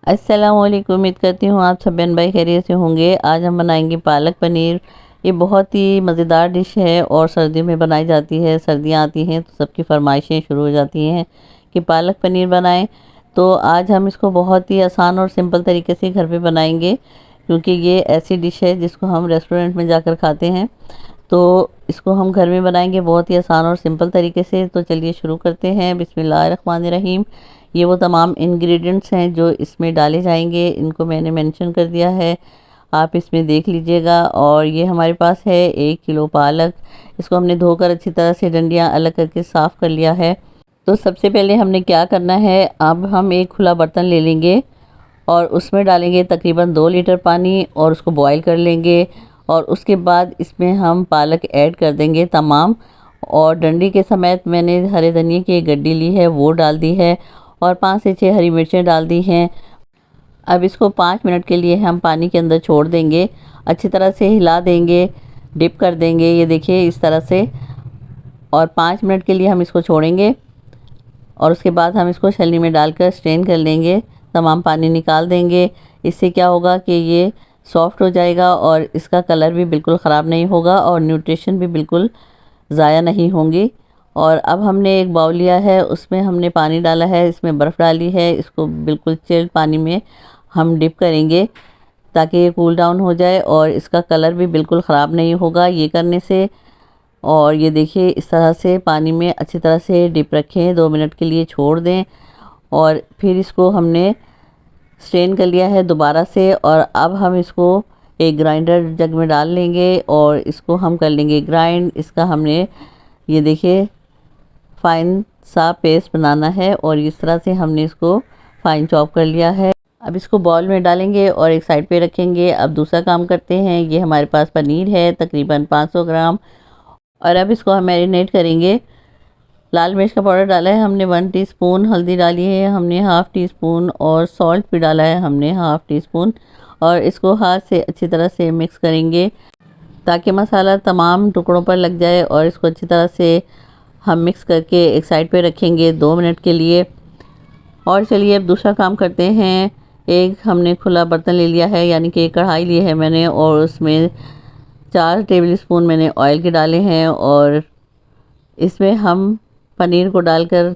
अस्सलामुअलैकुम। उम्मीद करती हूँ आप सब बहन भाई खैरियत से होंगे। आज हम बनाएंगे पालक पनीर। ये बहुत ही मज़ेदार डिश है और सर्दियों में बनाई जाती है। सर्दियाँ आती हैं तो सबकी फरमाइशें शुरू हो जाती हैं कि पालक पनीर बनाएं। तो आज हम इसको बहुत ही आसान और सिंपल तरीके से घर पे बनाएंगे, क्योंकि ये ऐसी डिश है जिसको हम रेस्टोरेंट में जाकर खाते हैं। तो इसको हम घर में बनाएंगे बहुत ही आसान और सिंपल तरीके से। तो चलिए शुरू करते हैं। बिस्मिल्लाहिर्रहमानिर्रहीम। ये वो तमाम इंग्रेडिएंट्स हैं जो इसमें डाले जाएंगे, इनको मैंने मेंशन कर दिया है, आप इसमें देख लीजिएगा। और ये हमारे पास है 1 किलो पालक। इसको हमने धोकर अच्छी तरह से डंडियाँ अलग करके साफ़ कर लिया है। तो सबसे पहले हमने क्या करना है, अब हम एक खुला बर्तन ले लेंगे और उसमें डालेंगे तकरीबन 2 लीटर पानी और उसको बॉईल कर लेंगे। और उसके बाद इसमें हम पालक ऐड कर देंगे तमाम, और डंडी के समेत मैंने हरे धनिए की एक गड्डी ली है वो डाल दी है, और 5 से 6 हरी मिर्चें डाल दी हैं। अब इसको 5 मिनट के लिए हम पानी के अंदर छोड़ देंगे, अच्छी तरह से हिला देंगे, डिप कर देंगे, ये देखिए इस तरह से। और 5 मिनट के लिए हम इसको छोड़ेंगे और उसके बाद हम इसको छलनी में डालकर स्ट्रेन कर लेंगे, तमाम पानी निकाल देंगे। इससे क्या होगा कि ये सॉफ्ट हो जाएगा और इसका कलर भी बिल्कुल ख़राब नहीं होगा और न्यूट्रिशन भी बिल्कुल ज़ाया नहीं होंगी। और अब हमने एक बाउल लिया है, उसमें हमने पानी डाला है, इसमें बर्फ़ डाली है, इसको बिल्कुल चिल्ड पानी में हम डिप करेंगे ताकि ये कूल डाउन हो जाए और इसका कलर भी बिल्कुल ख़राब नहीं होगा ये करने से। और ये देखिए इस तरह से पानी में अच्छी तरह से डिप रखें, 2 मिनट के लिए छोड़ दें। और फिर इसको हमने स्ट्रेन कर लिया है दोबारा से, और अब हम इसको एक ग्राइंडर जग में डाल लेंगे और इसको हम कर लेंगे ग्राइंड। इसका हमने ये देखिए फ़ाइन सा पेस्ट बनाना है और इस तरह से हमने इसको फ़ाइन चॉप कर लिया है। अब इसको बॉल में डालेंगे और एक साइड पे रखेंगे। अब दूसरा काम करते हैं। ये हमारे पास पनीर है तकरीबन 500 ग्राम, और अब इसको हम मैरिनेट करेंगे। लाल मिर्च का पाउडर डाला है हमने 1 टीस्पून, हल्दी डाली है हमने 1/2 टीस्पून, और सॉल्ट भी डाला है हमने 1/2 टीस्पून। और इसको हाथ से अच्छी तरह से मिक्स करेंगे ताकि मसाला तमाम टुकड़ों पर लग जाए, और इसको अच्छी तरह से हम मिक्स करके एक साइड पे रखेंगे 2 मिनट के लिए। और चलिए अब दूसरा काम करते हैं। एक हमने खुला बर्तन ले लिया है, यानी कि एक कढ़ाई ली है मैंने, और उसमें 4 टेबल स्पून मैंने ऑयल के डाले हैं, और इसमें हम पनीर को डालकर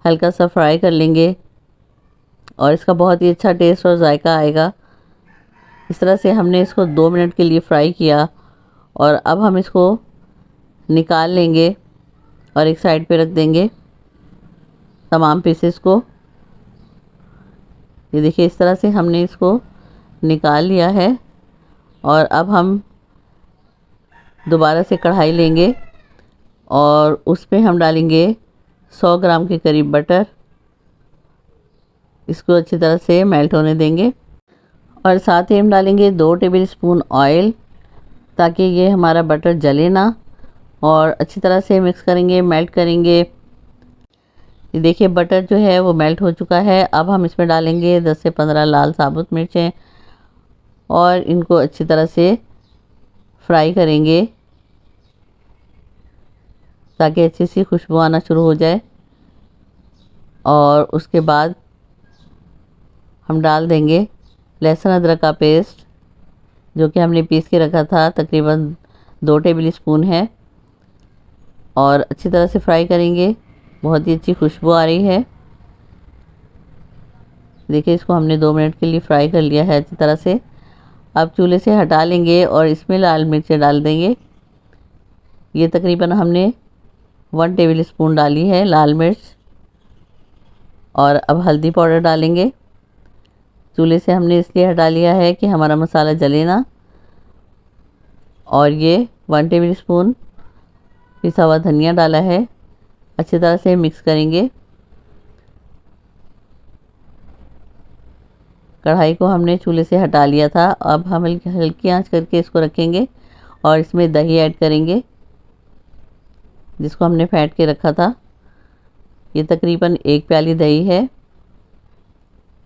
हल्का सा फ्राई कर लेंगे और इसका बहुत ही अच्छा टेस्ट और जायका आएगा। इस तरह से हमने इसको 2 मिनट के लिए फ्राई किया, और अब हम इसको निकाल लेंगे और एक साइड पे रख देंगे तमाम पीसेस को। ये देखिए इस तरह से हमने इसको निकाल लिया है। और अब हम दोबारा से कढ़ाई लेंगे और उस पे हम डालेंगे 100 ग्राम के करीब बटर। इसको अच्छी तरह से मेल्ट होने देंगे, और साथ ही हम डालेंगे 2 टेबल स्पून ऑयल ताकि ये हमारा बटर जले ना। और अच्छी तरह से मिक्स करेंगे, मेल्ट करेंगे। ये देखिए बटर जो है वो मेल्ट हो चुका है। अब हम इसमें डालेंगे 10 से 15 लाल साबुत मिर्चें और इनको अच्छी तरह से फ्राई करेंगे ताकि अच्छी सी खुशबू आना शुरू हो जाए। और उसके बाद हम डाल देंगे लहसुन अदरक का पेस्ट, जो कि हमने पीस के रखा था, तकरीबन 2 टेबल स्पून है, और अच्छी तरह से फ्राई करेंगे। बहुत ही अच्छी खुशबू आ रही है। देखिए इसको हमने 2 मिनट के लिए फ्राई कर लिया है अच्छी तरह से। अब चूल्हे से हटा लेंगे और इसमें लाल मिर्चें डाल देंगे। ये तकरीबन हमने 1 टेबल स्पून डाली है लाल मिर्च। और अब हल्दी पाउडर डालेंगे। चूल्हे से हमने इसलिए हटा लिया है कि हमारा मसाला जले ना। और ये 1 टेबल स्पून पिसा हुआ धनिया डाला है। अच्छी तरह से मिक्स करेंगे। कढ़ाई को हमने चूल्हे से हटा लिया था। अब हम हल्की आंच करके इसको रखेंगे और इसमें दही ऐड करेंगे जिसको हमने फेंट के रखा था। ये तकरीबन 1 प्याली दही है।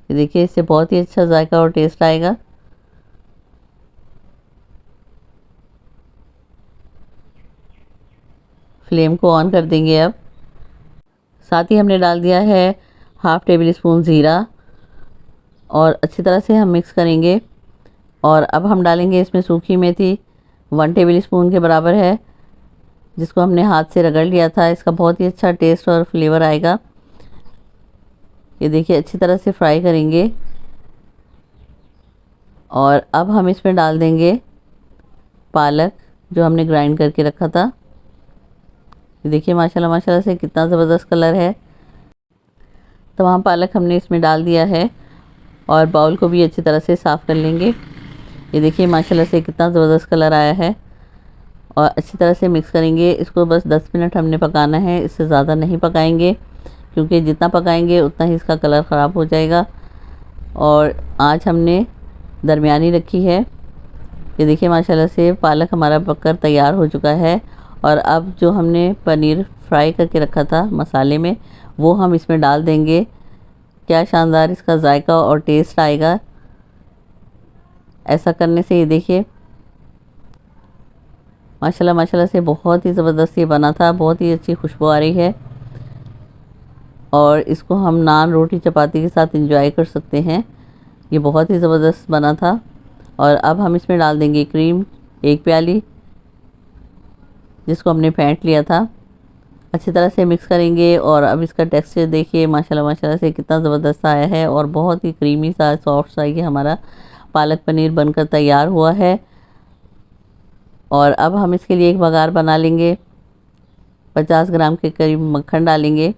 ये देखिए इससे बहुत ही अच्छा जायका और टेस्ट आएगा। फ्लेम को ऑन कर देंगे। अब साथ ही हमने डाल दिया है 1/2 टेबल स्पून ज़ीरा, और अच्छी तरह से हम मिक्स करेंगे। और अब हम डालेंगे इसमें सूखी मेथी, 1 टेबल स्पून के बराबर है, जिसको हमने हाथ से रगड़ लिया था। इसका बहुत ही अच्छा टेस्ट और फ्लेवर आएगा। ये देखिए अच्छी तरह से फ्राई करेंगे। और अब हम इसमें डाल देंगे पालक जो हमने ग्राइंड करके रखा था। ये देखिए माशाल्लाह माशाल्लाह से कितना ज़बरदस्त कलर है। तमाम पालक हमने इसमें डाल दिया है और बाउल को भी अच्छी तरह से साफ़ कर लेंगे। ये देखिए माशाल्लाह से कितना ज़बरदस्त कलर आया है। और अच्छी तरह से मिक्स करेंगे। इसको बस 10 मिनट हमने पकाना है, इससे ज़्यादा नहीं पकाएंगे, क्योंकि जितना पकाएंगे उतना ही इसका कलर ख़राब हो जाएगा। और आँच हमने दरमियानी रखी है। ये देखिए माशाल्लाह से पालक हमारा पककर तैयार हो चुका है। और अब जो हमने पनीर फ्राई करके रखा था मसाले में, वो हम इसमें डाल देंगे। क्या शानदार इसका जायका और टेस्ट आएगा ऐसा करने से। ये देखिए माशाल्लाह माशाल्लाह से बहुत ही ज़बरदस्त ये बना था, बहुत ही अच्छी खुशबू आ रही है। और इसको हम नान, रोटी, चपाती के साथ एंजॉय कर सकते हैं। ये बहुत ही ज़बरदस्त बना था। और अब हम इसमें डाल देंगे क्रीम, 1 प्याली, जिसको हमने फेंट लिया था। अच्छी तरह से मिक्स करेंगे। और अब इसका टेक्सचर देखिए माशाल्लाह माशाल्लाह से कितना ज़बरदस्त आया है और बहुत ही क्रीमी सा, सॉफ्ट सा ये हमारा पालक पनीर बनकर तैयार हुआ है। और अब हम इसके लिए एक बघार बना लेंगे। 50 ग्राम के करीब मक्खन डालेंगे,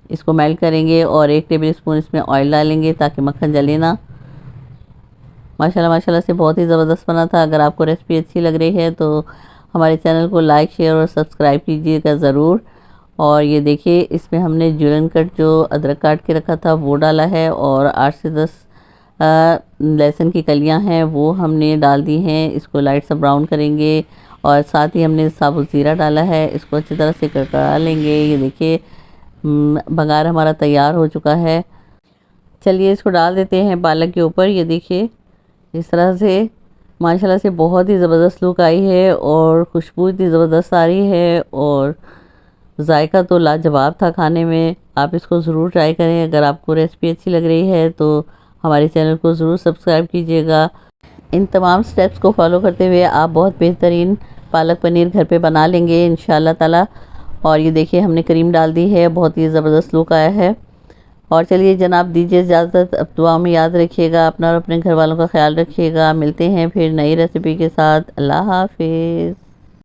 इसको मेल्ट करेंगे और 1 टेबल स्पून इसमें ऑयल डालेंगे ताकि मक्खन जले ना। माशाल्लाह माशाल्लाह से बहुत ही ज़बरदस्त बना था। अगर आपको रेसिपी अच्छी लग रही है तो हमारे चैनल को लाइक, शेयर और सब्सक्राइब कीजिएगा ज़रूर। और ये देखिए इसमें हमने जुलन कट जो अदरक काट के रखा था वो डाला है, और 8 से 10 लहसुन की कलियां हैं वो हमने डाल दी हैं। इसको लाइट सा ब्राउन करेंगे। और साथ ही हमने साबुत ज़ीरा डाला है, इसको अच्छी तरह से कड़कड़ा लेंगे। ये देखिए बघार हमारा तैयार हो चुका है। चलिए इसको डाल देते हैं पालक के ऊपर। ये देखिए इस तरह से माशाल्लाह से बहुत ही ज़बरदस्त लुक आई है और खुशबू इतनी ज़बरदस्त आ रही है और जायका तो लाजवाब था खाने में। आप इसको ज़रूर ट्राई करें। अगर आपको रेसिपी अच्छी लग रही है तो हमारे चैनल को ज़रूर सब्सक्राइब कीजिएगा। इन तमाम स्टेप्स को फॉलो करते हुए आप बहुत बेहतरीन पालक पनीर घर पे बना लेंगे इंशाल्लाह ताला। और ये देखिए हमने क्रीम डाल दी है, बहुत ही ज़बरदस्त लुक आया है। और चलिए जनाब दीजिए इजाज़त। अब दुआ में याद रखिएगा अपना और अपने घर वालों का ख्याल रखिएगा। मिलते हैं फिर नई रेसिपी के साथ। अल्लाह हाफिज़।